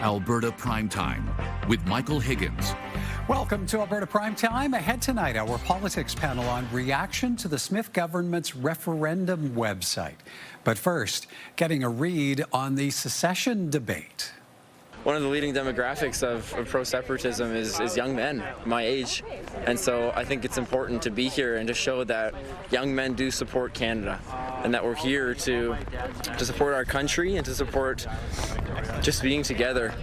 Alberta Primetime with Michael Higgins. Welcome to Alberta Primetime. Ahead tonight, our politics panel on reaction to the Smith government's referendum website. But first, getting a read on the secession debate. One of the leading demographics of pro-separatism is young men my age, and so I think it's important to be here and to show that young men do support Canada and that we're here to support our country and to support just being together.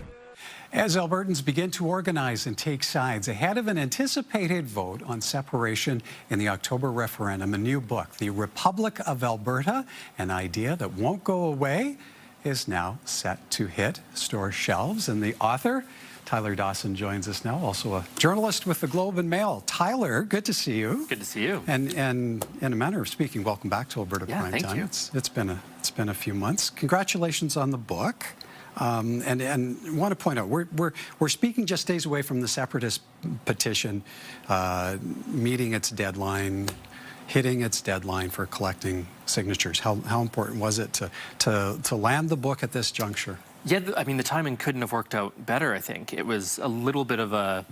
As Albertans begin to organize and take sides ahead of an anticipated vote on separation in the October referendum, a new book, The Republic of Alberta, an idea that won't go away, is now set to hit store shelves. And the author, Tyler Dawson, joins us now, also a journalist with the Globe and Mail. Tyler, good to see you. Good to see you. And in a manner of speaking, welcome back to Alberta Primetime. Thank you. It's been a few months. Congratulations on the book. And want to point out, we're speaking just days away from the separatist petition meeting its deadline, hitting its deadline for collecting signatures. How important was it to land the book at this juncture? Yeah, I mean, the timing couldn't have worked out better, I think. It was a little bit of a,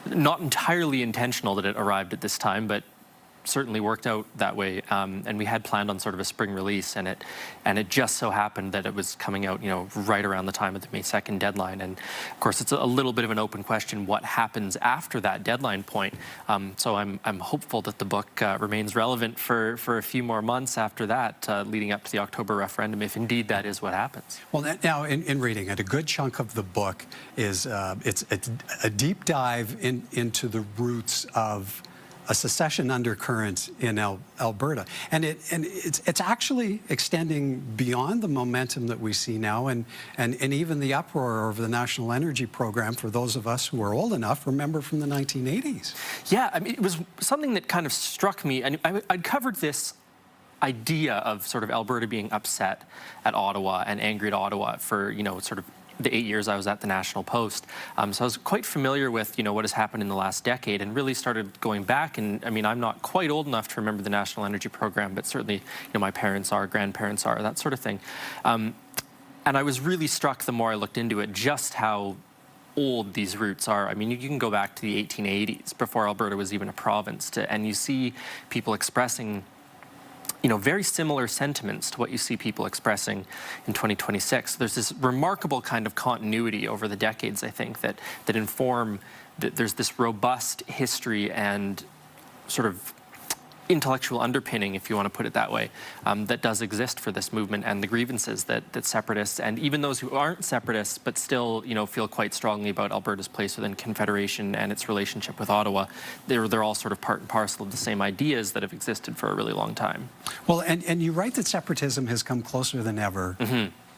not entirely intentional that it arrived at this time, but certainly worked out that way, and we had planned on sort of a spring release, and it just so happened that it was coming out, right around the time of the May 2nd deadline. And of course, it's a little bit of an open question what happens after that deadline point. So I'm hopeful that the book remains relevant for a few more months after that, leading up to the October referendum, if indeed that is what happens. Well, now in reading it, a good chunk of the book is it's a deep dive into the roots of a secession undercurrent in Alberta, and it's actually extending beyond the momentum that we see now, and even the uproar over the National Energy Program for those of us who are old enough remember from the 1980s. Yeah, I mean, it was something that kind of struck me, and I'd covered this idea of sort of Alberta being upset at Ottawa and angry at Ottawa for sort of the 8 years I was at the National Post. So I was quite familiar with, what has happened in the last decade, and really started going back. And I mean, I'm not quite old enough to remember the National Energy Program, but certainly, my parents are, grandparents are, that sort of thing. And I was really struck the more I looked into it, just how old these roots are. I mean, you can go back to the 1880s, before Alberta was even a province, and you see people expressing very similar sentiments to what you see people expressing in 2026. There's this remarkable kind of continuity over the decades, I think, that inform that there's this robust history and sort of intellectual underpinning, if you want to put it that way, that does exist for this movement, and the grievances that separatists, and even those who aren't separatists but still feel quite strongly about Alberta's place within Confederation and its relationship with Ottawa, they're all sort of part and parcel of the same ideas that have existed for a really long time. Well, and you write that separatism has come closer than ever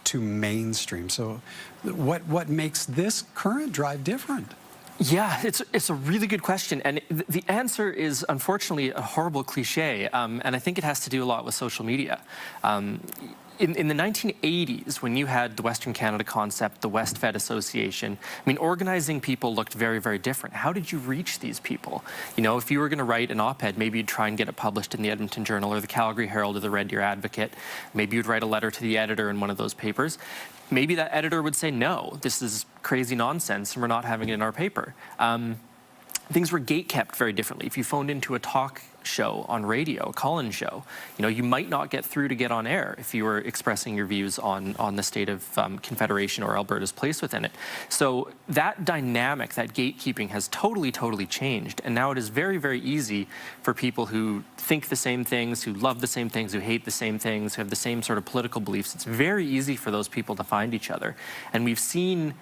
to mainstream. So what makes this current drive different? Yeah, it's a really good question, and the answer is unfortunately a horrible cliche, and I think it has to do a lot with social media. In the 1980s, when you had the Western Canada Concept, the West Fed Association, I mean, organizing people looked very, very different. How did you reach these people? If you were going to write an op-ed, maybe you'd try and get it published in the Edmonton Journal or the Calgary Herald or the Red Deer Advocate. Maybe you'd write a letter to the editor in one of those papers. Maybe that editor would say, no, this is crazy nonsense and we're not having it in our paper. Things were gate-kept very differently. If you phoned into a talk show on radio, a call-in show, you might not get through to get on air if you were expressing your views on the state of Confederation or Alberta's place within it. So that dynamic, that gatekeeping has totally, totally changed. And now it is very, very easy for people who think the same things, who love the same things, who hate the same things, who have the same sort of political beliefs. It's very easy for those people to find each other. And we've seen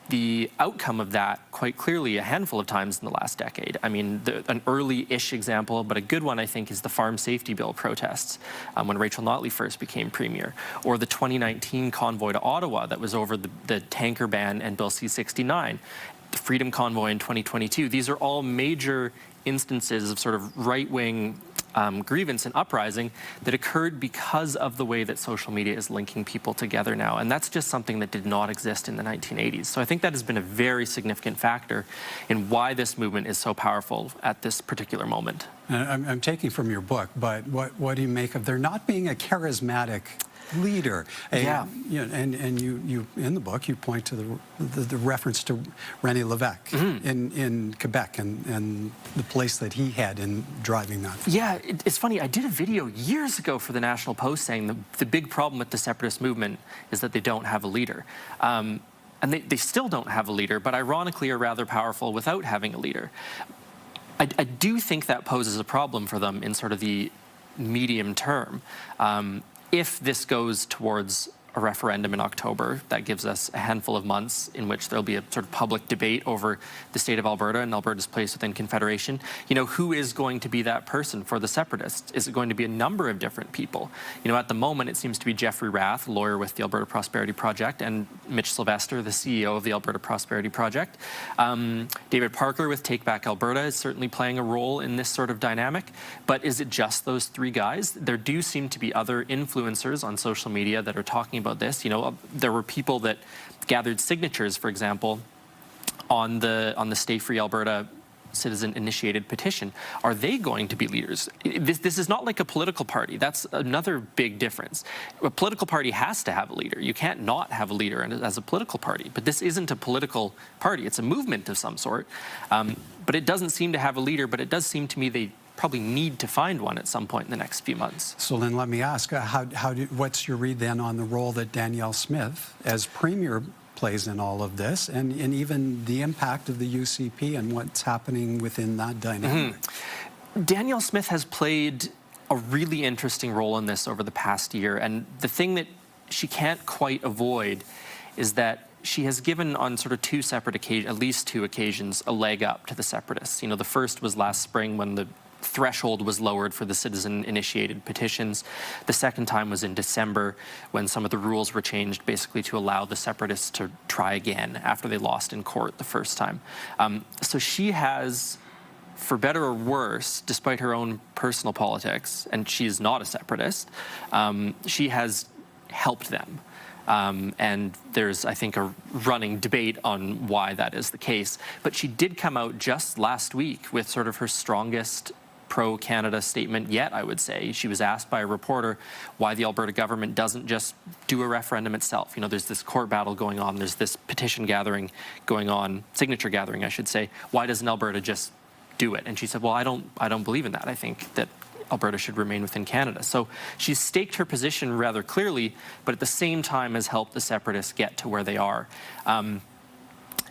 the outcome of that quite clearly a handful of times in the last decade. I mean, an early-ish example, but a good one, I think, is the Farm Safety Bill protests when Rachel Notley first became Premier, or the 2019 convoy to Ottawa that was over the tanker ban and Bill C-69, the Freedom Convoy in 2022. These are all major instances of sort of right-wing grievance and uprising that occurred because of the way that social media is linking people together now. And that's just something that did not exist in the 1980s. So I think that has been a very significant factor in why this movement is so powerful at this particular moment. I'm taking from your book, but what do you make of there not being a charismatic leader. Yeah. You know, and you in the book you point to the reference to René Lévesque in Quebec and the place that he had in driving that. Yeah, it's funny. I did a video years ago for the National Post saying the big problem with the separatist movement is that they don't have a leader. And they still don't have a leader, but ironically are rather powerful without having a leader. I do think that poses a problem for them in sort of the medium term. If this goes towards a referendum in October, that gives us a handful of months in which there'll be a sort of public debate over the state of Alberta and Alberta's place within Confederation. You know, who is going to be that person for the separatists? Is it going to be a number of different people? You know, at the moment, it seems to be Jeffrey Rath, lawyer with the Alberta Prosperity Project, and Mitch Sylvester, the CEO of the Alberta Prosperity Project. David Parker with Take Back Alberta is certainly playing a role in this sort of dynamic. But is it just those three guys? There do seem to be other influencers on social media that are talking about this. You know, there were people that gathered signatures, for example, on the Stay Free Alberta citizen-initiated petition. Are they going to be leaders? This is not like a political party. That's another big difference. A political party has to have a leader. You can't not have a leader as a political party. But this isn't a political party. It's a movement of some sort. But it doesn't seem to have a leader, but it does seem to me they probably need to find one at some point in the next few months. So then let me ask, what's your read then on the role that Danielle Smith, as Premier, plays in all of this, and even the impact of the UCP and what's happening within that dynamic? Danielle Smith has played a really interesting role in this over the past year, and the thing that she can't quite avoid is that she has given on sort of two separate occasions, at least two occasions, a leg up to the separatists. You know, the first was last spring when the threshold was lowered for the citizen-initiated petitions. The second time was in December when some of the rules were changed basically to allow the separatists to try again after they lost in court the first time. So she has, for better or worse, despite her own personal politics, and she's not a separatist, she has helped them. And there's, I think, a running debate on why that is the case. But she did come out just last week with sort of her strongest pro-Canada statement yet, I would say. She was asked by a reporter why the Alberta government doesn't just do a referendum itself. You know, there's this court battle going on, there's this petition gathering going on, signature gathering, I should say. Why doesn't Alberta just do it? And she said, well, I don't believe in that. I think that Alberta should remain within Canada. So she's staked her position rather clearly, but at the same time has helped the separatists get to where they are.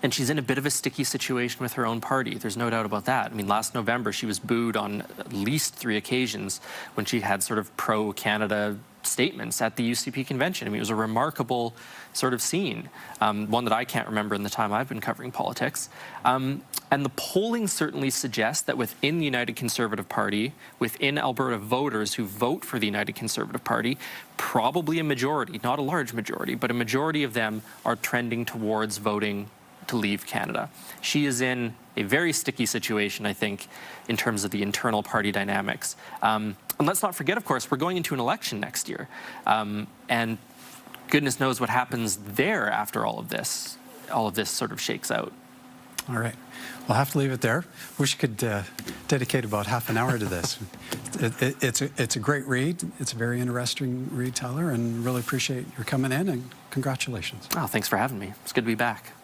And she's in a bit of a sticky situation with her own party. There's no doubt about that. I mean, last November, she was booed on at least 3 occasions when she had sort of pro-Canada statements at the UCP convention. I mean, it was a remarkable sort of scene, one that I can't remember in the time I've been covering politics. And the polling certainly suggests that within the United Conservative Party, within Alberta voters who vote for the United Conservative Party, probably a majority, not a large majority, but a majority of them are trending towards voting to leave Canada. She is in a very sticky situation, I think, in terms of the internal party dynamics. And let's not forget, of course, we're going into an election next year. And goodness knows what happens there after all of this sort of shakes out. All right. We'll have to leave it there. Wish you could dedicate about half an hour to this. It's a great read. It's a very interesting read, Tyler, and really appreciate your coming in, and congratulations. Oh, thanks for having me. It's good to be back.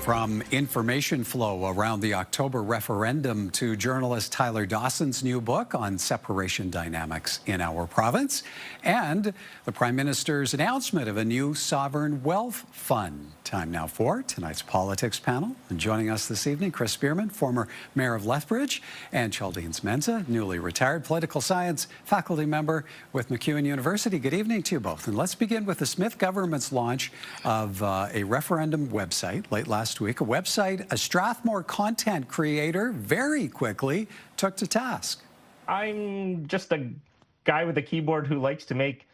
From information flow around the October referendum to journalist Tyler Dawson's new book on separation dynamics in our province, and the Prime Minister's announcement of a new sovereign wealth fund. Time now for tonight's politics panel. And joining us this evening, Chris Spearman, former mayor of Lethbridge, and Chaldeans Menza, newly retired political science faculty member with MacEwan University. Good evening to you both. And let's begin with the Smith government's launch of a referendum website late last week, a website a Strathmore content creator very quickly took to task. I'm just a guy with a keyboard who likes to make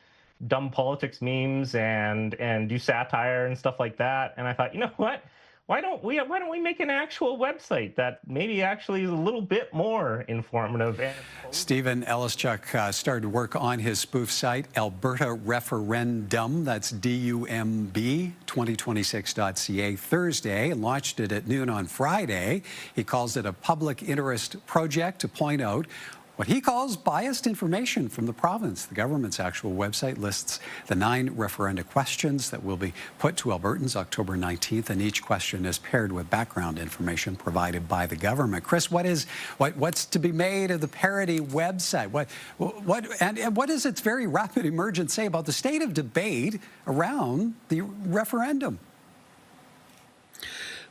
dumb politics memes and do satire and stuff like that. And I thought, you know what? why don't we make an actual website that maybe actually is a little bit more informative? Stephen Elischuk started work on his spoof site, Alberta Referendum, that's DUMB, 2026.ca, Thursday, and launched it at noon on Friday. He calls it a public interest project to point out what he calls biased information from the province. The government's actual website lists the 9 referenda questions that will be put to Albertans October 19th, and each question is paired with background information provided by the government. Chris, what's to be made of the parody website? What does its very rapid emergence say about the state of debate around the referendum?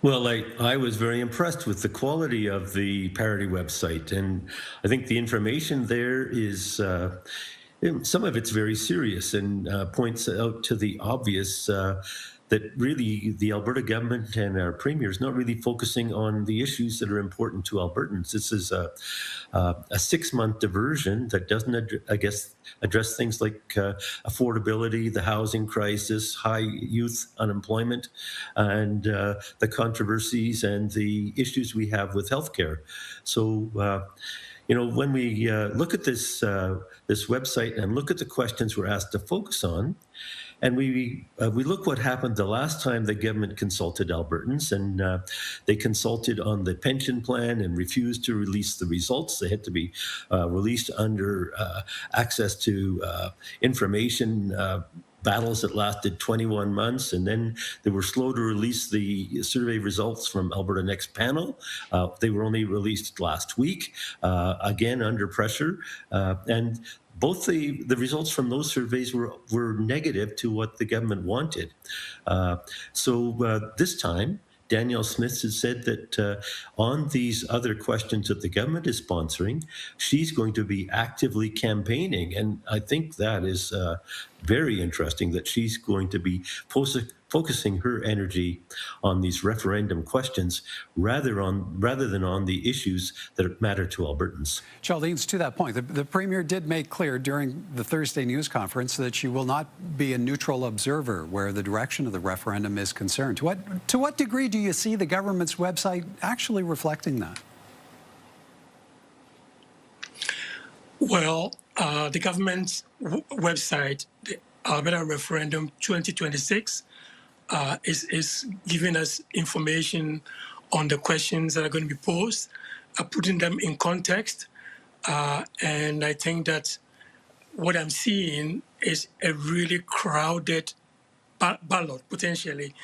Well, I was very impressed with the quality of the parody website, and I think the information there is, some of it's very serious and points out to the obvious that really the Alberta government and our premier is not really focusing on the issues that are important to Albertans. This is a 6-month diversion that doesn't, address things like affordability, the housing crisis, high youth unemployment, and the controversies and the issues we have with healthcare. So, when we look at this website and look at the questions we're asked to focus on, and we look what happened the last time the government consulted Albertans, and they consulted on the pension plan and refused to release the results. They had to be released under access to information battles that lasted 21 months, and then they were slow to release the survey results from Alberta Next Panel. They were only released last week, again under pressure, and both the results from those surveys were negative to what the government wanted. So this time, Danielle Smith has said that on these other questions that the government is sponsoring, she's going to be actively campaigning. And I think that is very interesting, that she's going to be focusing her energy on these referendum questions rather than on the issues that matter to Albertans. Chaldeans, to that point, the Premier did make clear during the Thursday news conference that she will not be a neutral observer where the direction of the referendum is concerned. To what degree do you see the government's website actually reflecting that? Well, the government's website, the Alberta Referendum 2026, is giving us information on the questions that are going to be posed, putting them in context. And I think that what I'm seeing is a really crowded ballot, potentially,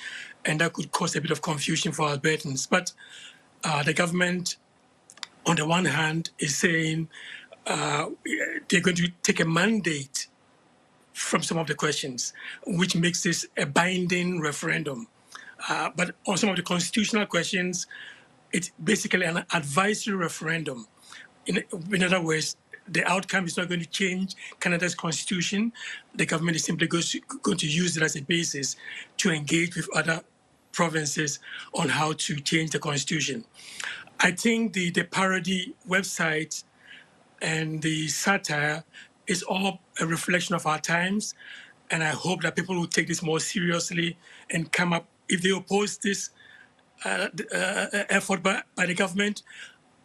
and that could cause a bit of confusion for Albertans. But the government, on the one hand, is saying they're going to take a mandate from some of the questions, which makes this a binding referendum. But on some of the constitutional questions, it's basically an advisory referendum. In other words, the outcome is not going to change Canada's constitution. The government is simply going to use it as a basis to engage with other provinces on how to change the constitution. I think the parody website and the satire is all a reflection of our times, and I hope that people will take this more seriously and come up, if they oppose this effort by the government,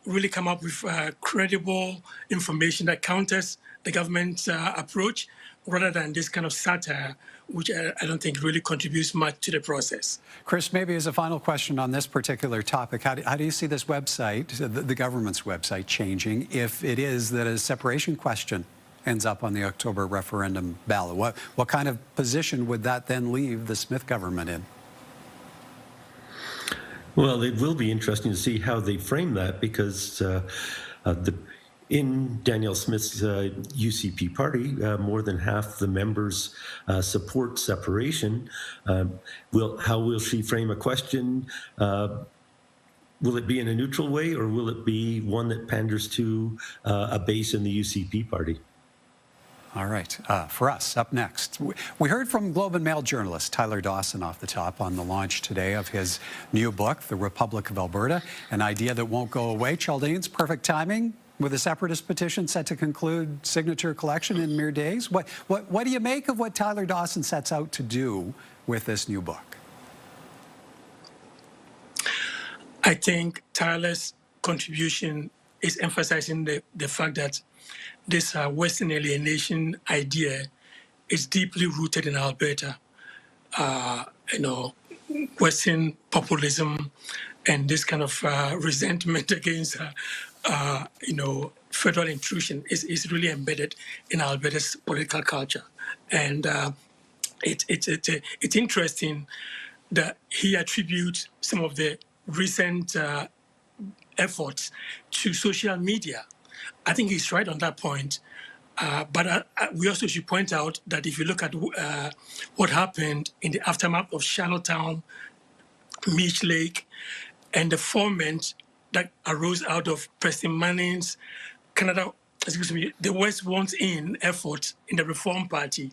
really come up with credible information that counters the government's approach, rather than this kind of satire, which I don't think really contributes much to the process. Chris, maybe as a final question on this particular topic, how do you see this website, the government's website, changing if it is that a separation question ends up on the October referendum ballot? What kind of position would that then leave the Smith government in? Well, it will be interesting to see how they frame that, because in Danielle Smith's UCP party, more than half the members support separation. How will she frame a question? Will it be in a neutral way, or will it be one that panders to a base in the UCP party? All right. For us, up next, we heard from Globe and Mail journalist Tyler Dawson off the top on the launch today of his new book, The Republic of Alberta, an idea that won't go away. Chaldeans, perfect timing with a separatist petition set to conclude signature collection in mere days. What do you make of what Tyler Dawson sets out to do with this new book? I think Tyler's contribution is emphasizing the fact that this Western alienation idea is deeply rooted in Alberta. Western populism and this kind of resentment against, federal intrusion is really embedded in Alberta's political culture. And it's interesting that he attributes some of the recent efforts to social media. I think he's right on that point. But we also should point out that if you look at what happened in the aftermath of Charlottetown, Meech Lake, and the ferment that arose out of Preston Manning's the West Wants In effort in the Reform Party,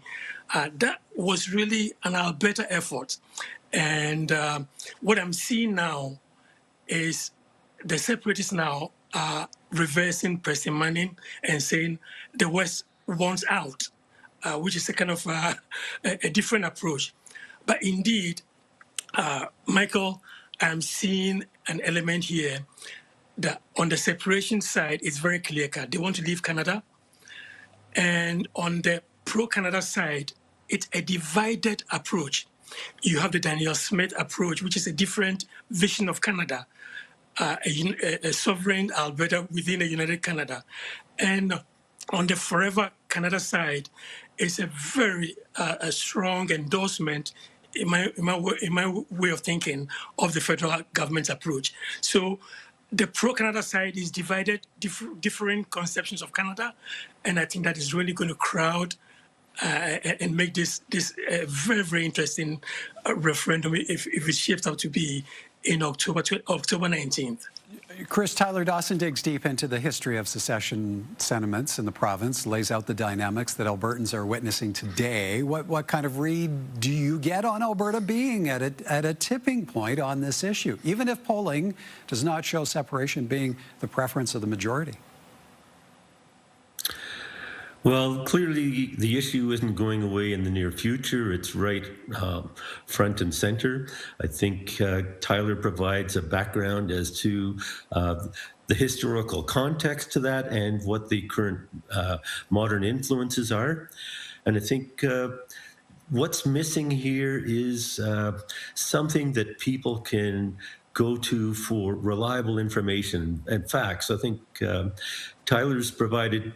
that was really an Alberta effort. And what I'm seeing now is the separatists now are reversing Preston Manning and saying the West wants out, which is a kind of a different approach. But indeed, Michael, I'm seeing an element here that on the separation side, it's very clear-cut. They want to leave Canada. And on the pro-Canada side, it's a divided approach. You have the Daniel Smith approach, which is a different vision of Canada, a sovereign Alberta within a united Canada. And on the Forever Canada side, it's a very strong endorsement, in my way of thinking, of the federal government's approach. So the pro-Canada side is divided, different conceptions of Canada, and I think that is really going to crowd and make this a very, very interesting referendum if it shapes out to be in October 19th. Chris, Tyler Dawson digs deep into the history of secession sentiments in the province, lays out the dynamics that Albertans are witnessing today. What kind of read do you get on Alberta being at a tipping point on this issue, even if polling does not show separation being the preference of the majority? Well, clearly the issue isn't going away in the near future. It's right front and center. I think Tyler provides a background as to the historical context to that and what the current modern influences are. And I think what's missing here is something that people can go to for reliable information and facts. I think Tyler's provided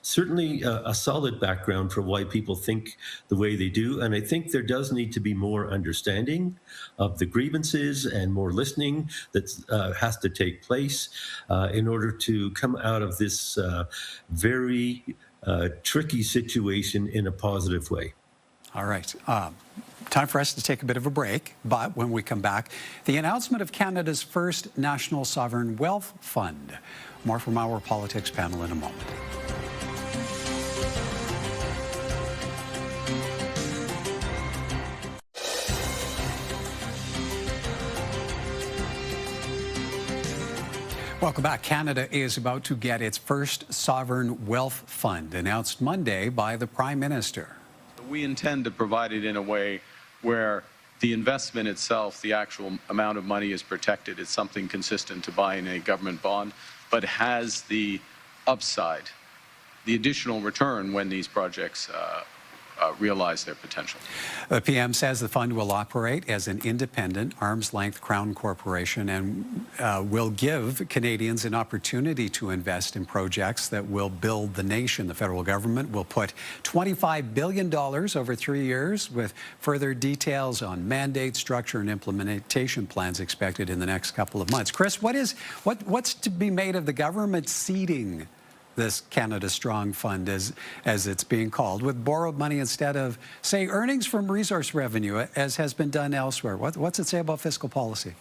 certainly a solid background for why people think the way they do. And I think there does need to be more understanding of the grievances and more listening that has to take place in order to come out of this very tricky situation in a positive way. All right. Time for us to take a bit of a break, but when we come back, the announcement of Canada's first National Sovereign Wealth Fund. More from our politics panel in a moment. Welcome back. Canada is about to get its first sovereign wealth fund, announced Monday by the Prime Minister. We intend to provide it in a way where the investment itself, the actual amount of money is protected. It's something consistent to buying a government bond, but has the upside, the additional return when these projects realize their potential. The PM says the fund will operate as an independent, arm's-length Crown corporation and will give Canadians an opportunity to invest in projects that will build the nation. The federal government will put $25 billion over 3 years, with further details on mandate, structure, and implementation plans expected in the next couple of months. Chris, what's to be made of the government seeding this Canada Strong Fund, as it's being called, with borrowed money instead of, say, earnings from resource revenue, as has been done elsewhere? What's it say about fiscal policy?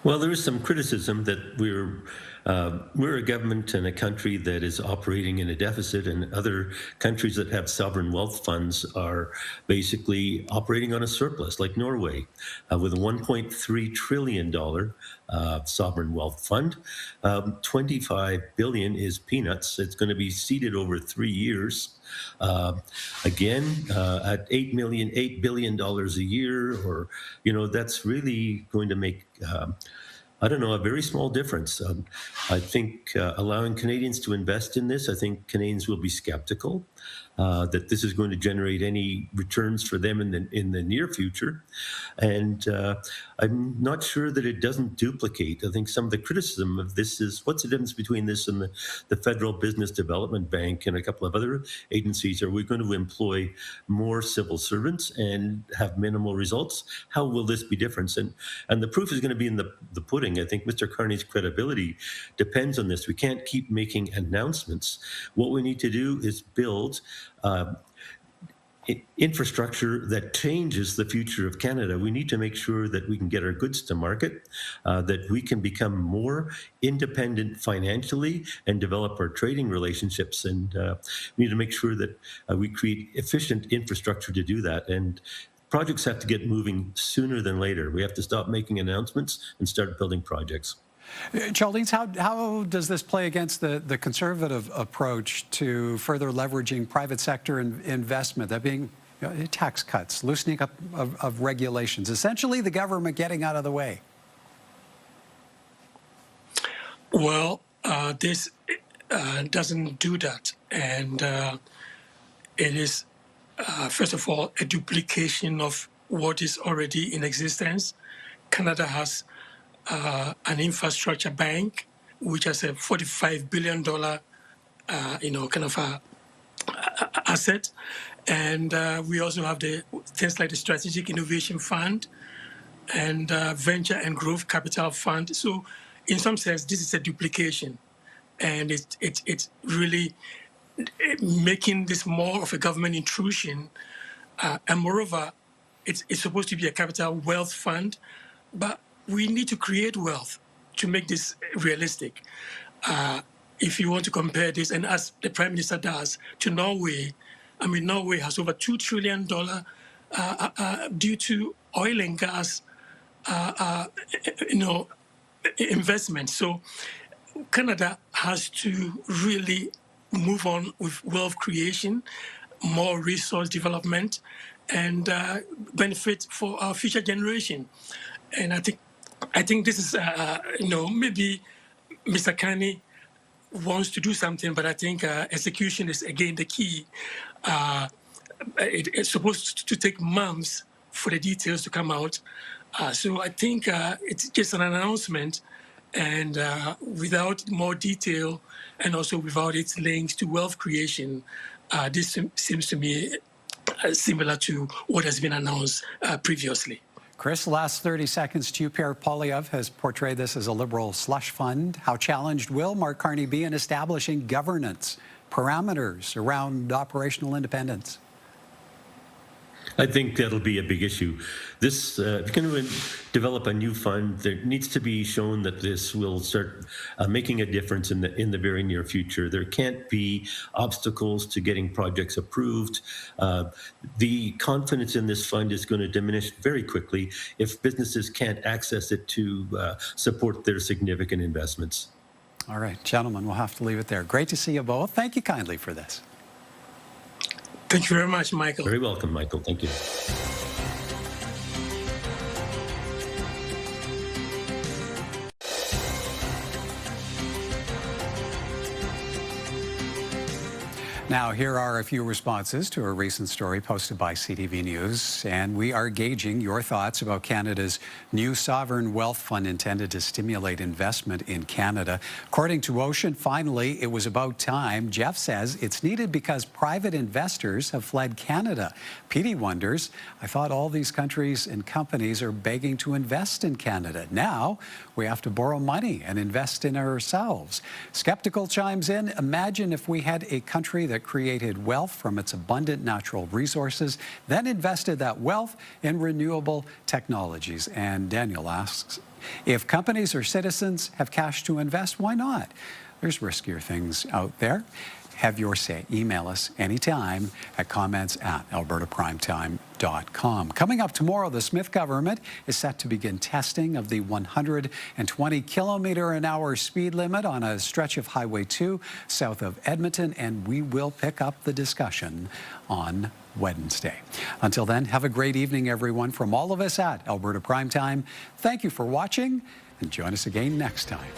Well, there is some criticism that we're We're a government and a country that is operating in a deficit, and other countries that have sovereign wealth funds are basically operating on a surplus, like Norway, with a $1.3 trillion sovereign wealth fund. 25 billion is peanuts. It's going to be seeded over 3 years. Again, at $8 billion a year, or, that's really going to make, I don't know, a very small difference. I think allowing Canadians to invest in this, I think Canadians will be skeptical that this is going to generate any returns for them in the near future. And I'm not sure that it doesn't duplicate. I think some of the criticism of this is, what's the difference between this and the Federal Business Development Bank and a couple of other agencies? Are we going to employ more civil servants and have minimal results? How will this be different? And the proof is going to be in the pudding. I think Mr. Carney's credibility depends on this. We can't keep making announcements. What we need to do is build infrastructure that changes the future of Canada. We need to make sure that we can get our goods to market, that we can become more independent financially and develop our trading relationships. And we need to make sure that we create efficient infrastructure to do that. And projects have to get moving sooner than later. We have to stop making announcements and start building projects. Charles, how does this play against the conservative approach to further leveraging private sector investment, that being tax cuts, loosening up of regulations, essentially the government getting out of the way? Well, this doesn't do that. And it is, first of all, a duplication of what is already in existence. Canada has an infrastructure bank, which has a $45 billion, kind of asset. And we also have the things like the Strategic Innovation Fund and Venture and Growth Capital Fund. So in some sense, this is a duplication. And it's really making this more of a government intrusion. And moreover, it's supposed to be a capital wealth fund, but we need to create wealth to make this realistic. If you want to compare this, and as the Prime Minister does, to Norway, I mean, Norway has over $2 trillion due to oil and gas, investment. So Canada has to really move on with wealth creation, more resource development, and benefit for our future generation. And I think this is, maybe Mr. Carney wants to do something, but I think execution is, again, the key. It's supposed to take months for the details to come out. So I think it's just an announcement, and without more detail, and also without its links to wealth creation, this seems to me similar to what has been announced previously. Chris, last 30 seconds to you. Pierre Poilievre has portrayed this as a Liberal slush fund. How challenged will Mark Carney be in establishing governance parameters around operational independence? I think that'll be a big issue. This, if you're going to develop a new fund, there needs to be shown that this will start making a difference in the very near future. There can't be obstacles to getting projects approved. The confidence in this fund is going to diminish very quickly if businesses can't access it to support their significant investments. All right, gentlemen, we'll have to leave it there. Great to see you both. Thank you kindly for this. Thank you very much, Michael. Very welcome, Michael. Thank you. Now, here are a few responses to a recent story posted by CTV News, and we are gauging your thoughts about Canada's new sovereign wealth fund intended to stimulate investment in Canada. According to Ocean, finally, it was about time. Jeff says it's needed because private investors have fled Canada. Petey wonders, I thought all these countries and companies are begging to invest in Canada. Now, we have to borrow money and invest in ourselves. Skeptical chimes in, imagine if we had a country that that created wealth from its abundant natural resources, then invested that wealth in renewable technologies. And Daniel asks, if companies or citizens have cash to invest, why not? There's riskier things out there. Have your say. Email us anytime at comments@albertaprimetime.com. Coming up tomorrow, the Smith government is set to begin testing of the 120-kilometer-an-hour speed limit on a stretch of Highway 2 south of Edmonton, and we will pick up the discussion on Wednesday. Until then, have a great evening, everyone. From all of us at Alberta Primetime, thank you for watching, and join us again next time.